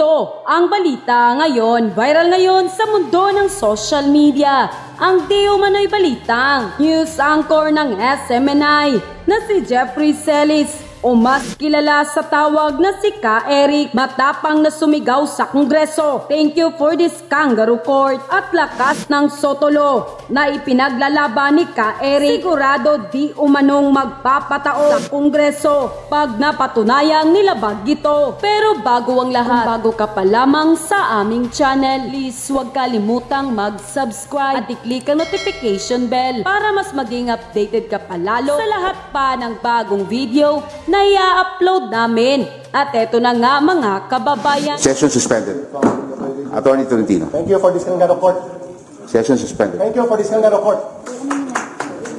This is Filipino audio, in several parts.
Ito ang balita ngayon. Viral ngayon sa mundo ng social media. Ang di umano'y balitang news anchor ng SMNI na si Jeffrey Celis o mas kilala sa tawag na si Ka Eric, matapang na sumigaw sa Kongreso. Thank you for this kangaroo court at lakas ng sotolo na ipinaglalaban ni Ka Eric. Sigurado di umanong magpapatao sa Kongreso pag napatunayang nilabag ito. Pero bago ang lahat, kung bago ka pa lamang sa aming channel, please huwag kalimutang mag-subscribe at i-click ang notification bell para mas maging updated ka palalo sa lahat pa ng bagong video na i-upload namin. At eto na nga mga kababayan. Session suspended. Attorney Tolentino. Thank you for this kangaroo court. Session suspended. Thank you for this kangaroo court.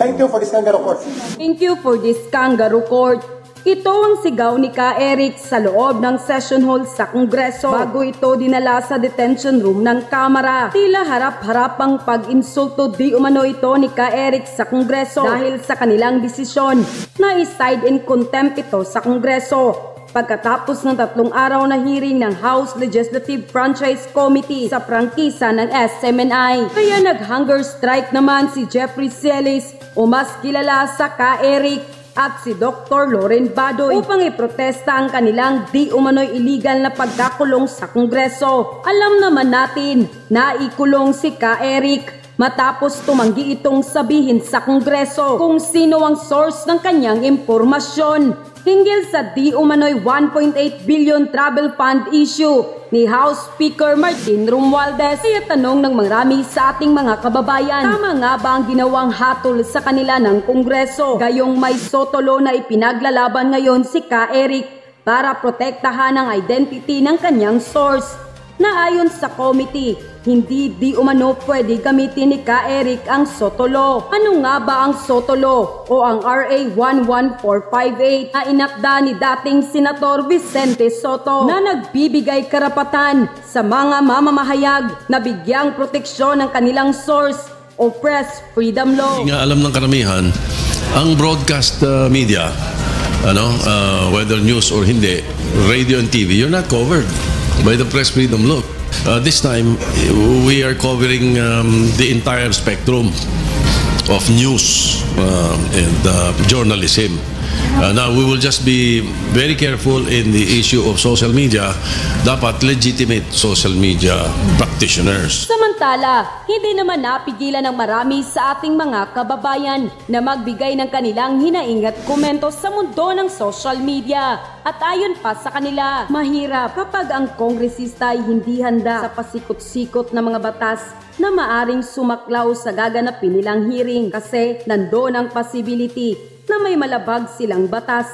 Thank you for this kangaroo court. Thank you for this kangaroo court. Ito ang sigaw ni Ka Eric sa loob ng session hall sa Kongreso bago ito dinala sa detention room ng Kamara. Tila harap-harapang pag-insulto di umano ito ni Ka Eric sa Kongreso dahil sa kanilang desisyon na i-side in contempt ito sa Kongreso. Pagkatapos ng 3 araw na hearing ng House Legislative Franchise Committee sa prangkisa ng SMNI. Kaya nag-hunger strike naman si Jeffrey Celis o mas kilala sa Ka Eric at si Dr. Loren Badoy upang iprotesta ang kanilang di umano'y illegal na pagkakulong sa Kongreso. Alam naman natin na ikulong si Ka Eric matapos tumanggi itong sabihin sa Kongreso kung sino ang source ng kanyang impormasyon hinggil sa di umano'y 1.8 billion travel fund issue ni House Speaker Martin Romualdez. Kaya tanong ng marami sa ating mga kababayan, tama nga ba ang ginawang hatol sa kanila ng Kongreso? Gayong may sotolo na ipinaglalaban ngayon si Ka Eric para protektahan ang identity ng kanyang source na ayon sa committee, hindi di umano pwede gamitin ni Ka Eric ang sotolo. Ano nga ba ang sotolo o ang RA 11458 na inakda ni dating Senator Vicente Sotto na nagbibigay karapatan sa mga mamamahayag na bigyang proteksyon ng kanilang source o press freedom law? Hindi nga alam ng karamihan, ang broadcast media, whether news or hindi, radio and TV, you're not covered by the press freedom law. This time, we are covering the entire spectrum of news and journalism. Now, we will just be very careful in the issue of social media. Dapat legitimate social media practitioners. Samantala, hindi naman napigilan ng marami sa ating mga kababayan na magbigay ng kanilang hinaing at komento sa mundo ng social media. At ayon pa sa kanila, mahirap kapag ang kongresista ay hindi handa sa pasikot-sikot na mga batas na maaring sumaklaw sa gaganapin nilang hearing kasi nandoon ang possibility na may malabag silang batas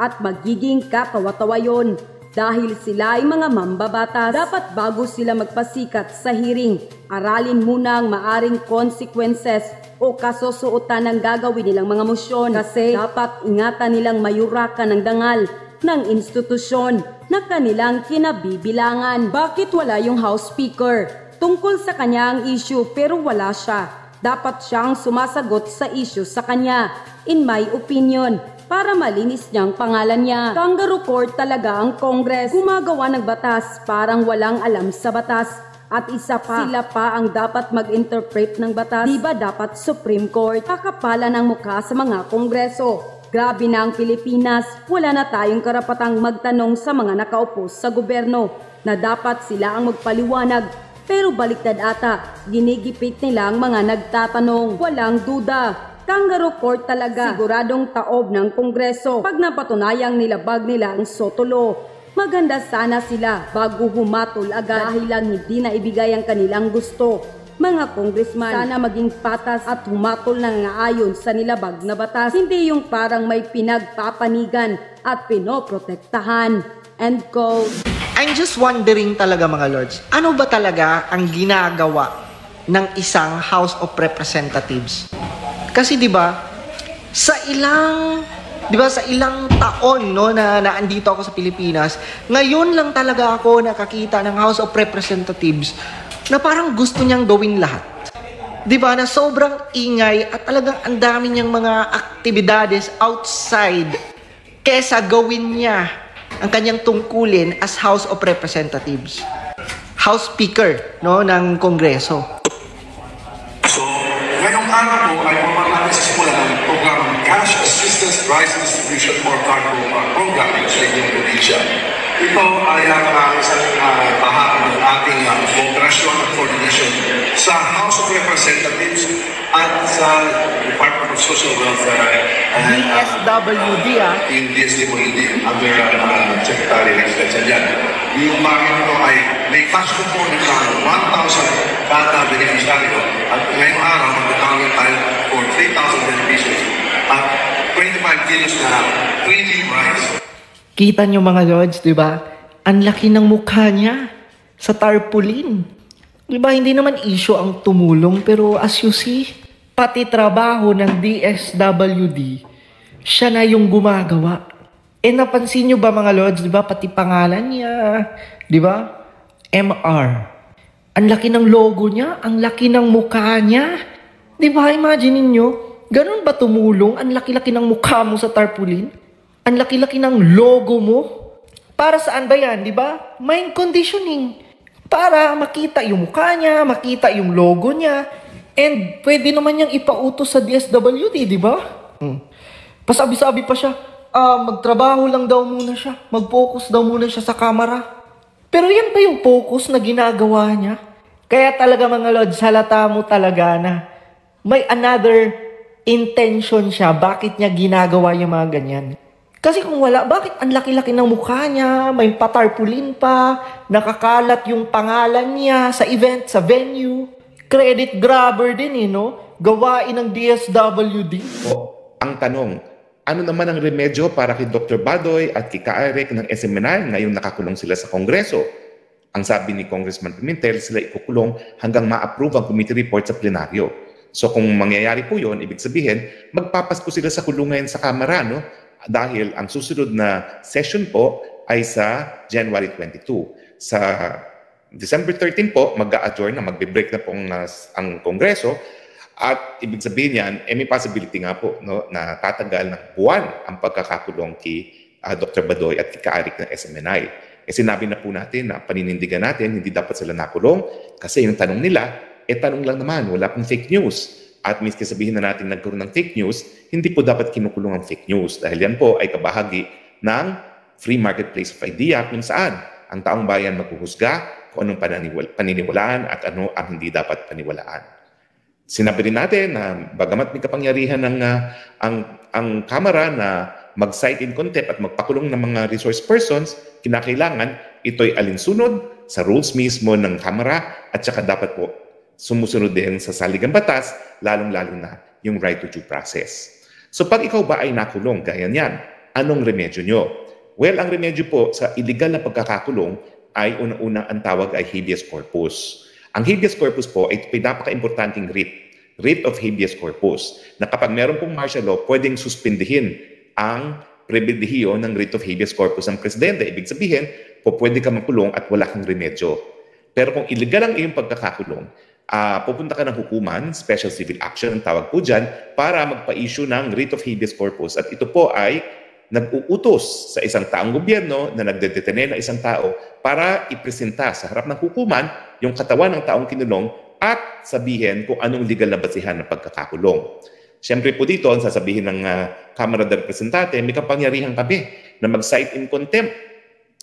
at magiging katawa-tawa yun dahil sila ay mga mambabatas. Dapat bago sila magpasikat sa hearing, aralin muna ang maaring consequences o kasusuotan ng gagawin nilang mga mosyon kasi dapat ingatan nilang mayurakan ng dangal ng institusyon na kanilang kinabibilangan. Bakit wala yung House Speaker? Tungkol sa kanya ang issue pero wala siya. Dapat siyang sumasagot sa issue sa kanya, in my opinion, para malinis niyang pangalan niya. Kangaroo court talaga ang Congress. Gumagawa ng batas, parang walang alam sa batas. At isa pa, sila pa ang dapat mag-interpret ng batas. Di ba dapat Supreme Court? Kakapalan ang mukha sa mga Kongreso. Grabe na ang Pilipinas, wala na tayong karapatang magtanong sa mga nakaupo sa gobyerno na dapat sila ang magpaliwanag. Pero baliktad ata, ginigipit nila ang mga nagtatanong. Walang duda, kangaroo court talaga. Siguradong taob ng Kongreso pag napatunayang nilabag nila ang sotolo. Maganda sana sila bago humatol agad dahil lang hindi na ibigay ang kanilang gusto. Mga congressman, sana maging patas at humatol na ngaayon sa nilabag na batas. Hindi yung parang may pinagpapanigan at pinoprotektahan. End quote. I'm just wondering talaga mga lords, ano ba talaga ang ginagawa ng isang House of Representatives? Kasi 'di ba, sa ilang taon na andito ako sa Pilipinas, ngayon lang talaga ako nakakita ng House of Representatives na parang gusto niyang gawin lahat. 'Di ba, na sobrang ingay at talagang ang dami niyang mga aktibidades outside kesa gawin niya ang kanyang tungkulin as House of Representatives. House Speaker, no, ng Kongreso. So, ngayong araw po ay mamamali sa simula ng programang Cash Assistance Rice Distribution or Cargo Program sa inyong probinsya. Ito ay ang isang bahagi ng ating operasyon at coordination sa House of Representatives at sa Department of Social Welfare DSWD, in DSWD under Secretary Legislature dyan. Yung bagay nito ay may cash component ng 1,000 kada beneficiaryo at ngayong araw magtatawagin tayo for 3,000 beneficiaries at 25 kilos na premium rice. Kita nyo mga lords, di ba? Ang laki ng mukha niya sa tarpaulin. Di ba, hindi naman issue ang tumulong, pero as you see, pati trabaho ng DSWD, siya na yung gumagawa. Eh, napansin nyo ba mga lords, di ba? Pati pangalan niya, di ba? MR. Ang laki ng logo niya, ang laki ng mukha niya. Di ba, imagine nyo, ganun ba tumulong? Ang laki-laki ng mukha mo sa tarpaulin? Ang laki-laki ng logo mo? Para saan ba yan, di ba? Mind conditioning. Para makita yung mukha niya, makita yung logo niya, and pwede naman niyang ipautos sa DSWD, di ba? Pasabi-sabi pa siya, magtrabaho lang daw muna siya, mag-focus daw muna siya sa camera. Pero yan ba yung focus na ginagawa niya? Kaya talaga mga lords, halata mo talaga na may another intention siya, bakit niya ginagawa yung mga ganyan. Kasi kung wala, bakit ang laki-laki ng mukha niya, may patarpulin pa, nakakalat yung pangalan niya sa event, sa venue. Credit grabber din no? Gawain ng DSWD. Ang tanong, ano naman ang remedyo para kay Dr. Badoy at kay Ka-Eric ng SMNI ngayong nakakulong sila sa Kongreso? Ang sabi ni Congressman Pimentel, sila ikukulong hanggang ma-approve ang committee report sa plenaryo. So kung mangyayari po yun, ibig sabihin, magpapasko sila sa kulungan sa Kamara, no? Dahil ang susunod na session po ay sa January 22. Sa December 13 po, mag-a-adjourn na, magbe-break na po ang Kongreso. At ibig sabihin yan, may possibility nga po no, na tatagal ng buwan ang pagkakakulong kay Dr. Badoy at kay Ka-Eric ng SMNI. Sinabi na po natin na paninindigan natin, hindi dapat sila nakulong kasi yung tanong nila, tanong lang naman, wala pong fake news. At miski sabihin na natin nagkaroon ng fake news, hindi po dapat kinukulong ang fake news dahil yan po ay kabahagi ng free marketplace of idea kung saan ang taong bayan maghuhusga kung anong paniniwalaan at ano ang hindi dapat paniwalaan. Sinabi rin natin na bagamat may kapangyarihan ng ang Kamara na mag-cite in contempt at magpakulong ng mga resource persons, kinakailangan ito'y alinsunod sa rules mismo ng Kamara at saka dapat po sumusunod din sa saligang batas, lalong-lalo na yung right to due process. So pag ikaw ba ay nakulong, gaya niyan, anong remedyo nyo? Well, ang remedyo po sa illegal na pagkakakulong ay una-una ang tawag ay habeas corpus. Ang habeas corpus po ay pinapaka-importanting writ of habeas corpus, na kapag meron pong martial law, pwedeng suspindihin ang pribilehiyo ng writ of habeas corpus ng presidente. Ibig sabihin, pwede ka makulong at wala kang remedyo. Pero kung illegal ang iyong pagkakakulong, pupunta ka ng hukuman, special civil action ang tawag po dyan, para magpa-issue ng writ of habeas corpus. At ito po ay nag-uutos sa isang taong gobyerno na nagdedetene na isang tao para ipresenta sa harap ng hukuman yung katawan ng taong kinulong at sabihin kung anong legal na basihan ng pagkakakulong. Siyempre po dito, ang sasabihin ng Kamara de Representante, may kapangyarihan kami na mag-cite in contempt.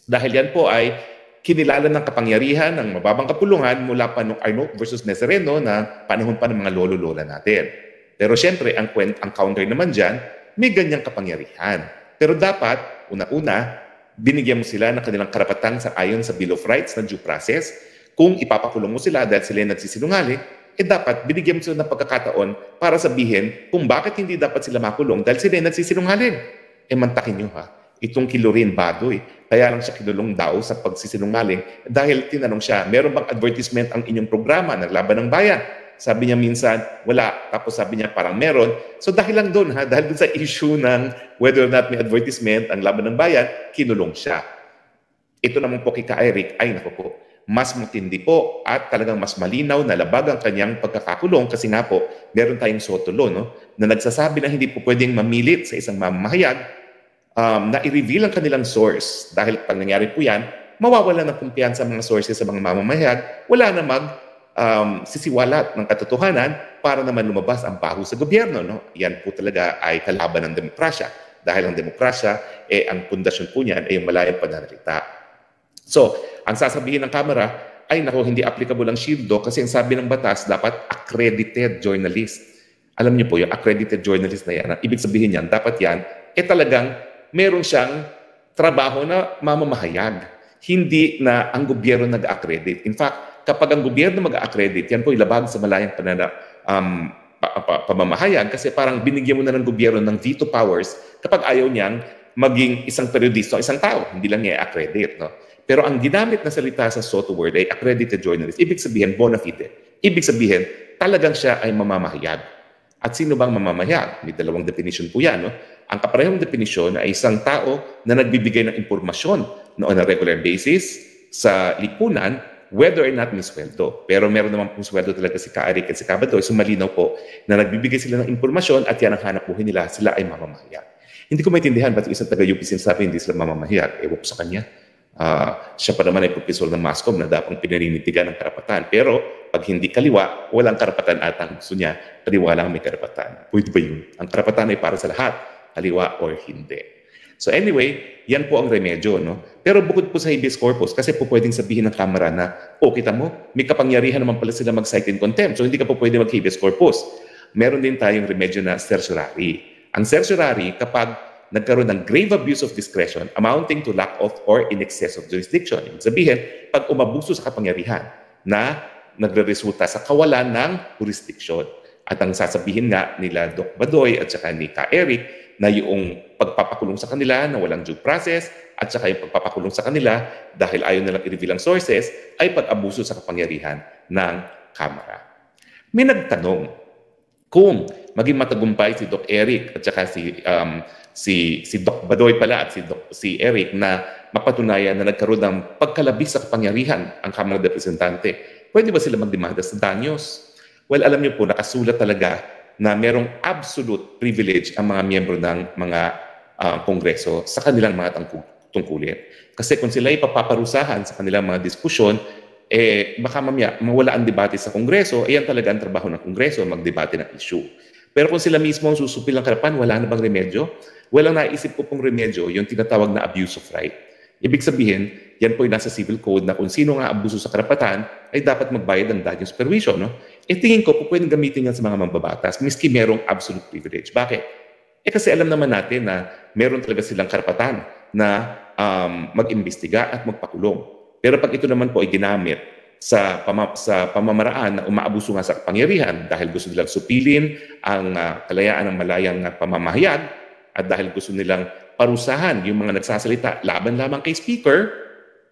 Dahil yan po ay kinilala ng kapangyarihan ng mababang kapulungan mula pa nung Arnold versus Nazareno na panahon pa ng mga lolo-lola natin. Pero siyempre, ang counter naman dyan, may ganyang kapangyarihan. Pero dapat, una-una, binigyan mo sila ng kanilang karapatan sa ayon sa Bill of Rights na due process. Kung ipapakulong mo sila dahil sila nagsisinungaling, dapat binigyan mo sila ng pagkakataon para sabihin kung bakit hindi dapat sila makulong dahil sila nagsisinungaling. Mantakin nyo itong kay Lorraine Badoy, kaya lang siya kinulong daw sa pagsisinungaling dahil tinanong siya, meron bang advertisement ang inyong programa ng Laban ng Bayan? Sabi niya minsan, wala. Tapos sabi niya parang meron. So dahil lang doon, dahil doon sa issue ng whether or not may advertisement ang Laban ng Bayan, kinulong siya. Ito naman po kay Ka-Eric, ay naku po, mas matindi po at talagang mas malinaw na labag ang kanyang pagkakakulong kasi nga po, meron tayong sotolo na nagsasabi na hindi po pwedeng mamilit sa isang mamamahayag na i-reveal ang kanilang source. Dahil pag nangyari po yan, mawawala ng kumpiyansa ang mga sources sa mga mamamahayag, wala na sisiwalat ng katotohanan para naman lumabas ang baho sa gobyerno. No? Yan po talaga ay kalaban ng demokrasya. Dahil ang demokrasya, ang pundasyon po niyan ay yung malayang pananalita. So, ang sasabihin ng Kamara ay nako, hindi applicable ang Shield Law kasi ang sabi ng batas dapat accredited journalist. Alam niyo po, yung accredited journalist na yan, ang ibig sabihin yan, dapat yan, talagang meron siyang trabaho na mamamahayag. Hindi na ang gobyerno nag-accredit. In fact, kapag ang gobyerno mag-accredit, yan po ilabag sa malayang pamamahayag kasi parang binigyan mo na ng gobyerno ng veto powers kapag ayaw niyang maging isang periodista o isang tao. Hindi lang niya i-accredit. No? Pero ang ginamit na salita sa SOTO word ay accredited journalist. Ibig sabihin, bona fide. Ibig sabihin, talagang siya ay mamamahayag. At sino bang mamamahayag? May dalawang definition po yan. No? Ang kaparehong definition ay isang tao na nagbibigay ng impormasyon on a regular basis sa lipunan, whether or not may sweldo. Pero meron naman pong sweldo talaga si Ka-Eric at si Ka-Badoy. So malinaw po na nagbibigay sila ng impormasyon at yan ang hanap buhay nila. Sila ay mamamahayag. Hindi ko maintindihan ba't yung isang taga-UP sinasabi hindi sila mamamahayag. Ewan ko sa kanya. Siya pa naman ay profesor ng MASCOM na dapat pinaninitigan ng karapatan. Pero pag hindi kaliwa, walang karapatan at ang gusto niya, kaliwa lang may karapatan. Pwede ba yun? Ang karapatan ay para sa lahat, kaliwa or hindi. So anyway, yan po ang remedyo. No? Pero bukod po sa habeas corpus, kasi po pwedeng sabihin ng Kamara na, kita mo, may kapangyarihan naman pala sila mag-cite in contempt. So hindi ka po pwede mag-habeas corpus. Meron din tayong remedyo na certiorari. Ang certiorari, kapag nagkaroon ng grave abuse of discretion amounting to lack of or in excess of jurisdiction. Ibig sabihin, pag umabuso sa kapangyarihan na nagre-resulta sa kawalan ng jurisdiction. At ang sasabihin nga nila Doc Badoy at saka ni Ka-Eric na yung pagpapakulong sa kanila na walang due process at saka yung pagpapakulong sa kanila dahil ayaw nilang i-reveal ang sources ay pag-abuso sa kapangyarihan ng Kamara. May nagtanong kung maging matagumpay si Doc Eric at saka si Doc Badoy pala at si Eric na mapatunayan na nagkaroon ng pagkalabis sa kapangyarihan ang Kamara de Representante, pwede ba sila magdemanda sa danyos? Well, alam niyo po, nakasulat talaga na merong absolute privilege ang mga miyembro ng mga kongreso sa kanilang mga tungkulin. Kasi kung sila ipapaparusahan sa kanilang mga diskusyon, baka mamaya mawala ang debate sa kongreso, yan talaga ang trabaho ng kongreso, magdebate ng issue. Pero kung sila mismo ang susupil ng karapan, wala na bang remedyo? Walang naisip ko pong remedyo, yung tinatawag na abuse of right. Ibig sabihin, yan po yung nasa civil code na kung sino nga abuso sa karapatan ay dapat magbayad ng danyos perwisyo. No? Tingin ko, pwedeng gamitin yan sa mga mambabatas, miski merong absolute privilege. Bakit? Kasi alam naman natin na meron talaga silang karapatan na mag-imbestiga at magpakulong. Pero pag ito naman po ay ginamit sa pamamaraan na umaabuso nga sa kapangyarihan dahil gusto nilang supilin ang kalayaan ng malayang pamamahayag at dahil gusto nilang parusahan yung mga nagsasalita laban lamang kay Speaker,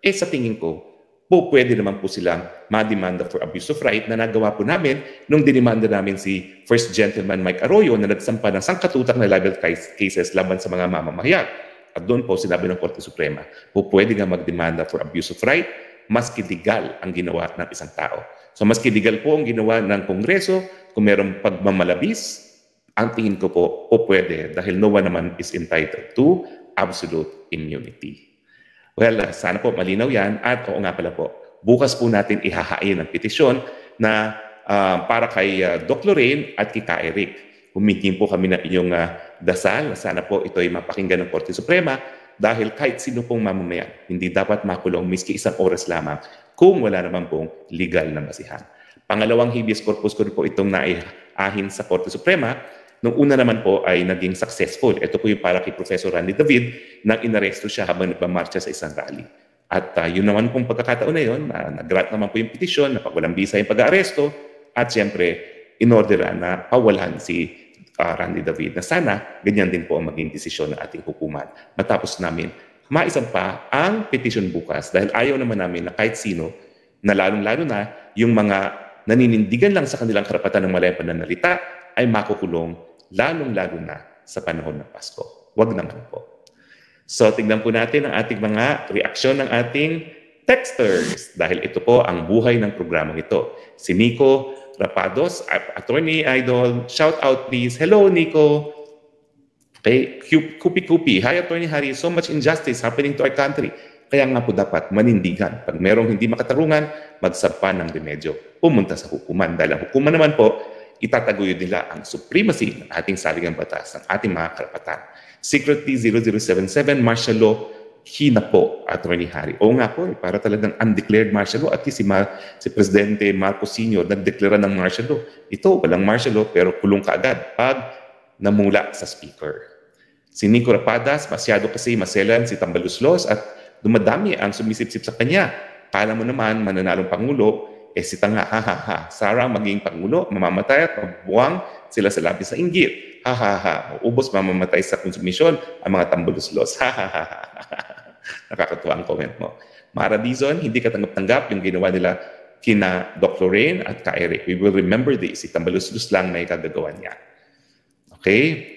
sa tingin ko, pwede naman po silang ma-demanda for abuse of right na nagawa po namin nung dinimanda namin si First Gentleman Mike Arroyo na nagsampa ng sangkatutak na libel cases laban sa mga mamamahayag. At doon po sinabi ng Korte Suprema, pwede nga mag-demanda for abuse of right, maski legal ang ginawa ng isang tao. So maski legal po ang ginawa ng Kongreso, kung mayroong pagmamalabis, ang tingin ko po, pwede dahil no one naman is entitled to absolute immunity. Well, sana po malinaw yan. At oo nga pala po, bukas po natin ihahain ang petisyon na para kay Doc Lorraine at kay Ka-Eric. Humingi po kami ng inyong dasal. Sana po ito ay mapakinggan ng Korte Suprema dahil kahit sino pong mamamayan, hindi dapat makulong miski isang oras lamang kung wala naman pong legal na basihan. Pangalawang habeas corpus ko po itong naiahin sa Korte Suprema. Nung una naman po ay naging successful. Ito po yung para kay Professor Randy David nang inaresto siya habang nagmamarcha sa isang rally. At yun naman pong pagkakataon na yun, nag-grant naman po yung petisyon na walang bisa yung pag-aaresto at siyempre inorderan na pawalan si Randy David na sana ganyan din po ang maging desisyon ng ating hukuman. Matapos namin maisampa ang petisyon bukas dahil ayaw naman namin na kahit sino na lalong-lalo na yung mga naninindigan lang sa kanilang karapatan ng malayang pananalita ay makukulong lalong-lalo na sa panahon ng Pasko. Wag naman po. So, tignan po natin ang ating mga reaksyon ng ating texters dahil ito po ang buhay ng programang ito. Si Nico Rapados, Attorney Idol. Shout out please. Hello, Nico. Okay? Kupi-kupi. Hi, Attorney Harry, so much injustice happening to our country. Kaya nga po dapat manindigan. Pag merong hindi makatarungan, magsampa ng remedyo. Pumunta sa hukuman. Dahil ang hukuman naman po, itataguyod nila ang supremacy ng ating saligang batas, ng ating mga karapatan. Secretly 0077, martial law, hina po, Attorney Harry. Oo nga po, para talagang undeclared martial law. At least si Presidente Marcos Sr. nagdeklara ng martial law. Ito, walang martial law, pero kulong kaagad pag namula sa speaker. Si Nico Rapadas, masyado kasi maselan si Tambaluslos at dumadami ang sumisipsip sa kanya. Kala mo naman, mananalong Pangulo, si Tanga, ha. Sarang maging Pangulo, mamamatay at mabubuang sila sa labis na inggit. Ha. Ubos mamamatay sa konsumisyon ang mga Tambaluslos. Ha. Nakakatuwa ang comment mo. Mara Dizon, hindi katanggap-tanggap yung ginawa nila kina Dr. Lorraine at ka Eric. We will remember this. Si Tambaluslos lang may kagagawa niya. Okay?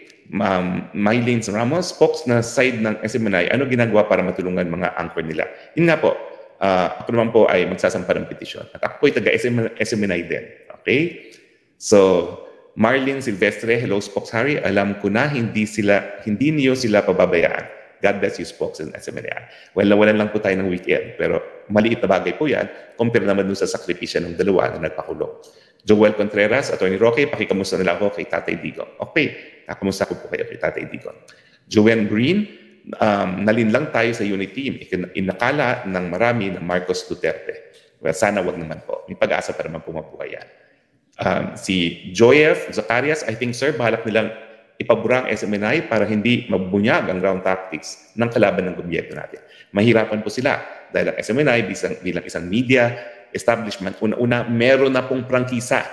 Mylene Ramos, Fox na side ng SMNI, ano ginagawa para matulungan mga anchor nila? Yun nga po, ako naman po ay magsasampa ng petisyon. At ako po ay taga-SMNI din. Okay? So, Marlene Silvestre, hello Spox Harry, alam ko na hindi niyo sila pababayaan. God bless you Spox and SMNI. Well, nawalan lang po tayo ng weekend, pero maliit na bagay po yan, compare naman dun sa sakripisya ng dalawa na nagpakulong. Joel Contreras, Attorney Roque, pakikamusta nila ako kay Tatay Digong. Okay, kakamusta ko po kayo kay Tatay Digong. Joanne Green, nalinlang tayo sa unit team. Inakala ng marami na Marcos Duterte. Well, sana wag naman po. May pag-asa para naman pumabuhay yan. Si Joyef Zacarias, I think sir, bahalak nilang ipabura ang SMNI para hindi mabubunyag ang ground tactics ng kalaban ng gobyerno natin. Mahirapan po sila dahil ang SMNI bilang isang media establishment, una-una, meron na pong prangkisa.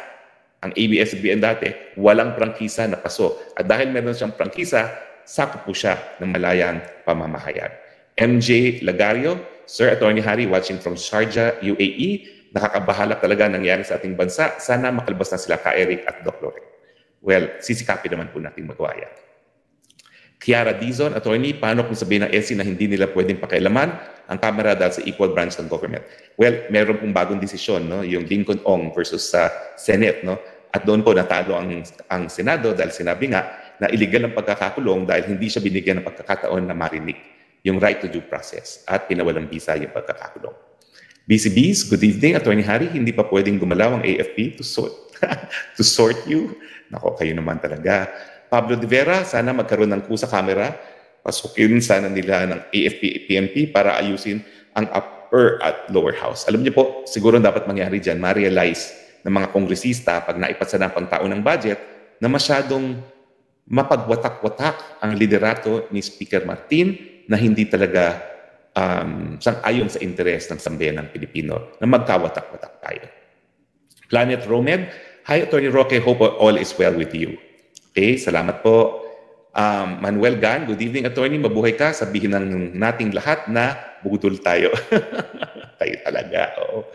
Ang ABS-CBN dati, walang prangkisa na paso. At dahil meron siyang prangkisa, sakop po siya ng malayang pamamahayag. MJ Lagario, Sir Attorney Harry, watching from Sharjah, UAE, nakakabahala talaga nangyari sa ating bansa. Sana makalabas na sila ka Eric at Doc Lorraine. Well, sisikapin naman po natin magawa yan. Kiara Dizon, Attorney, paano kung sabihin ng SC na hindi nila pwedeng pakialaman ang Kamara dahil sa equal branch ng government? Well, meron pong bagong desisyon, no? Yung Lincoln Ong versus sa Senate. No? At doon po natalo ang Senado dahil sinabi nga na illegal ang pagkakakulong dahil hindi siya binigyan ng pagkakataon na marinig yung right to due process at pinawalang bisa yung pagkakakulong. BCBs, good evening, Attorney Harry. Hindi pa pwedeng gumalaw ang AFP to sort you? Nako, kayo naman talaga. Pablo De Vera, sana magkaroon ng kusa camera. Pasukin sana nila ng AFP-PNP para ayusin ang upper at lower house. Alam niyo po, siguro dapat mangyari dyan, ma-realize ng mga kongresista pag naipasa na pang tao ng budget na masyadong mapagwatak-watak ang liderato ni Speaker Martin na hindi talaga sang-ayon sa interes ng sambayan ng Pilipino na magkawatak-watak tayo. Planet Romed, hi Attorney Roque, hope all is well with you. Okay, salamat po. Manuel Gan, good evening Attorney, mabuhay ka. Sabihin ng nating lahat na budol tayo. Tayo talaga. Oo.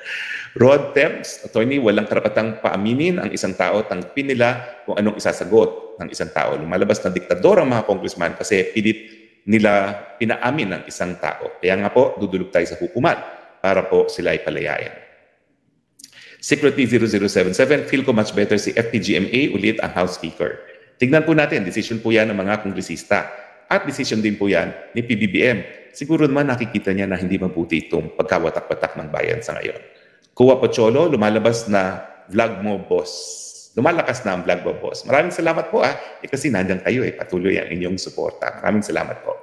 Rod Temps, Attorney, walang karapatang paaminin ang isang tao, tanggapin nila kung anong isasagot ng isang tao. Lumalabas na diktador ang mga congressman kasi pilit nila pinaamin ng isang tao. Kaya nga po, dudulog tayo sa hukuman para po sila ay palayain. Secretly 0077, feel ko much better si FPGMA ulit ang House Speaker. Tignan po natin, decision po yan ng mga kongresista. At decision din po yan ni PBBM. Siguro naman nakikita niya na hindi mabuti itong pagkawatak-watak ng bayan sa ngayon. Kuwa Pocholo, lumalabas na vlog mo, boss. Lumalakas na ang vlog mo, boss. Maraming salamat po kasi nandiyan kayo patuloy ang inyong suporta. Maraming salamat po.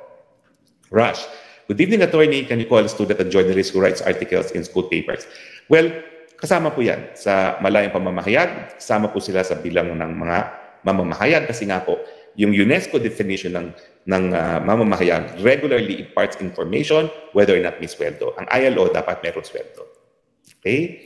Rush, good evening Attorney. Can you call a student and journalist who writes articles in school papers? Well, kasama po yan sa malayang pamamahayag. Kasama po sila sa bilang ng mga mamamahayag kasi nga po, yung UNESCO definition ng mamamahayag regularly imparts information whether or not may sweldo. Ang ILO dapat meron sweldo. Okay?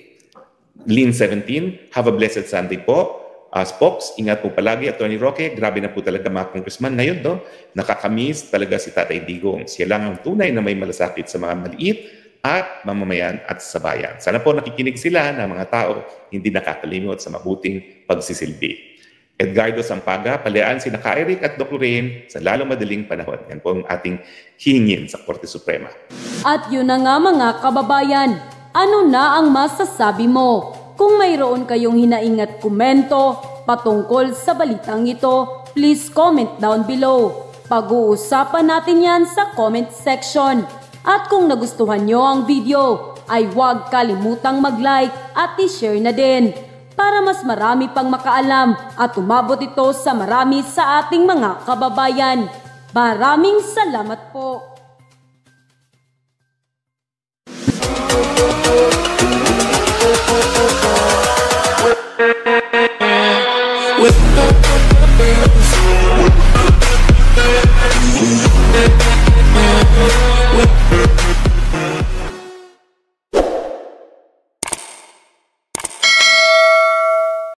Lean 17, have a blessed Sunday po. Spox, ingat po palagi, Attorney Roque. Grabe na po talaga mga congressman ngayon, no? Nakakamiss talaga si Tatay Digong. Siya lang ang tunay na may malasakit sa mga maliit at mamamayan at sa bayan. Sana po nakikinig sila na mga tao hindi nakakalimot sa mabuting pagsisilbi. Edgardo Sampaga, palayaan si Naka Eric at Dr. Lorraine sa lalong madaling panahon. Yan po ang ating hingin sa Korte Suprema. At yun na nga mga kababayan, ano na ang masasabi mo? Kung mayroon kayong hinaing at komento patungkol sa balitang ito, please comment down below. Pag-uusapan natin yan sa comment section. At kung nagustuhan nyo ang video, ay huwag kalimutang mag-like at i-share na din para mas marami pang makaalam at umabot ito sa marami sa ating mga kababayan. Maraming salamat po!